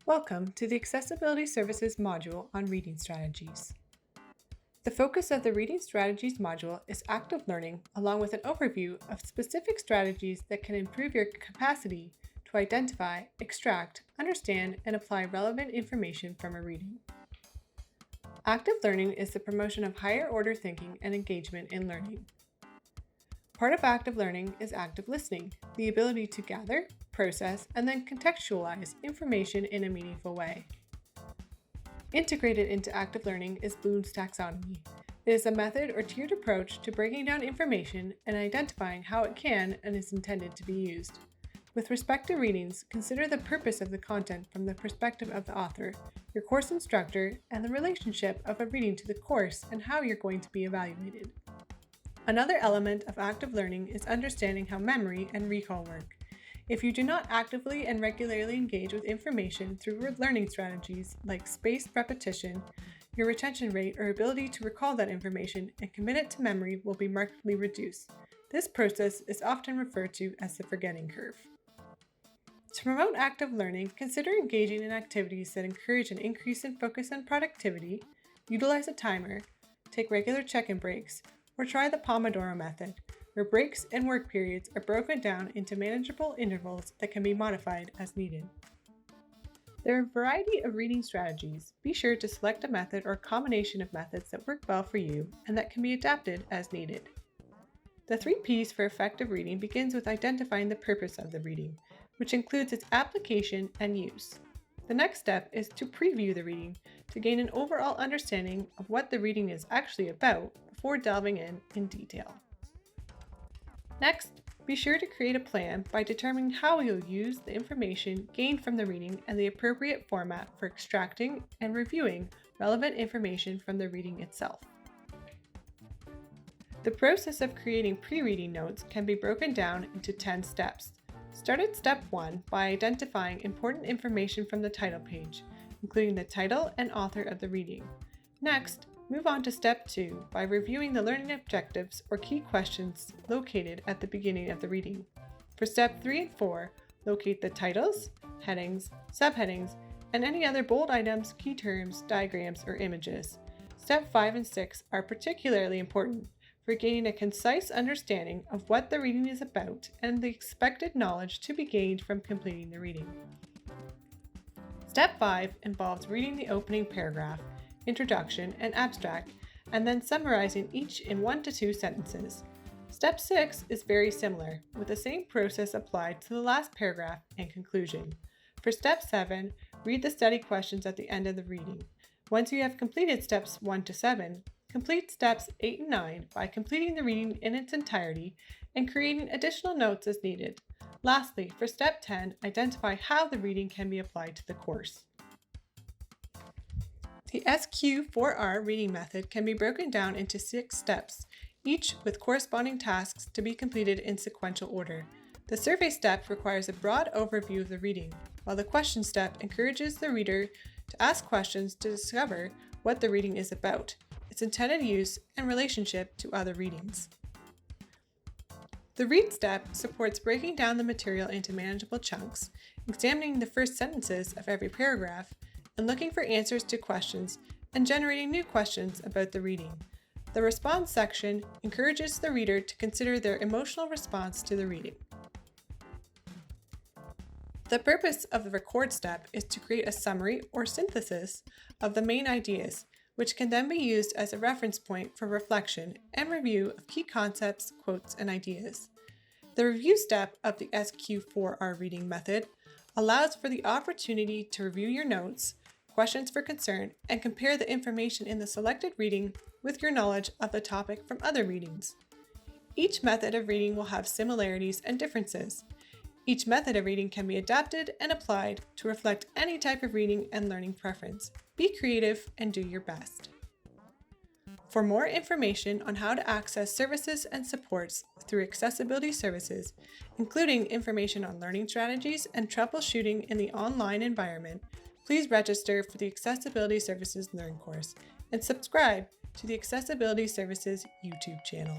Welcome to the Accessibility Services module on reading strategies. The focus of the Reading Strategies module is active learning, along with an overview of specific strategies that can improve your capacity to identify, extract, understand, and apply relevant information from a reading. Active learning is the promotion of higher order thinking and engagement in learning. Part of active learning is active listening, the ability to gather, process, and then contextualize information in a meaningful way. Integrated into active learning is Bloom's taxonomy. It is a method or tiered approach to breaking down information and identifying how it can and is intended to be used. With respect to readings, consider the purpose of the content from the perspective of the author, your course instructor, and the relationship of a reading to the course and how you're going to be evaluated. Another element of active learning is understanding how memory and recall work. If you do not actively and regularly engage with information through learning strategies like spaced repetition, your retention rate or ability to recall that information and commit it to memory will be markedly reduced. This process is often referred to as the forgetting curve. To promote active learning, consider engaging in activities that encourage an increase in focus and productivity, utilize a timer, take regular check-in breaks, or try the Pomodoro method, where breaks and work periods are broken down into manageable intervals that can be modified as needed. There are a variety of reading strategies. Be sure to select a method or combination of methods that work well for you and that can be adapted as needed. The 3 P's for effective reading begins with identifying the purpose of the reading, which includes its application and use. The next step is to preview the reading to gain an overall understanding of what the reading is actually about before delving in detail. Next, be sure to create a plan by determining how you'll use the information gained from the reading and the appropriate format for extracting and reviewing relevant information from the reading itself. The process of creating pre-reading notes can be broken down into 10 steps. Start at step 1 by identifying important information from the title page, including the title and author of the reading. Next, move on to step 2 by reviewing the learning objectives or key questions located at the beginning of the reading. For step 3 and 4, locate the titles, headings, subheadings, and any other bold items, key terms, diagrams, or images. Step 5 and 6 are particularly important for gaining a concise understanding of what the reading is about and the expected knowledge to be gained from completing the reading. Step 5 involves reading the opening paragraph, introduction, and abstract, and then summarizing each in 1 to 2 sentences. Step 6 is very similar, with the same process applied to the last paragraph and conclusion. For step 7, read the study questions at the end of the reading. Once you have completed steps 1 to 7, complete steps 8 and 9 by completing the reading in its entirety and creating additional notes as needed. Lastly, for step 10, identify how the reading can be applied to the course. The SQ4R reading method can be broken down into 6 steps, each with corresponding tasks to be completed in sequential order. The survey step requires a broad overview of the reading, while the question step encourages the reader to ask questions to discover what the reading is about, its intended use, and relationship to other readings. The read step supports breaking down the material into manageable chunks, examining the first sentences of every paragraph, and looking for answers to questions and generating new questions about the reading. The response section encourages the reader to consider their emotional response to the reading. The purpose of the record step is to create a summary or synthesis of the main ideas, which can then be used as a reference point for reflection and review of key concepts, quotes, and ideas. The review step of the SQ4R reading method allows for the opportunity to review your notes, questions for concern, and compare the information in the selected reading with your knowledge of the topic from other readings. Each method of reading will have similarities and differences. Each method of reading can be adapted and applied to reflect any type of reading and learning preference. Be creative and do your best. For more information on how to access services and supports through accessibility services, including information on learning strategies and troubleshooting in the online environment, please register for the Accessibility Services Learn course and subscribe to the Accessibility Services YouTube channel.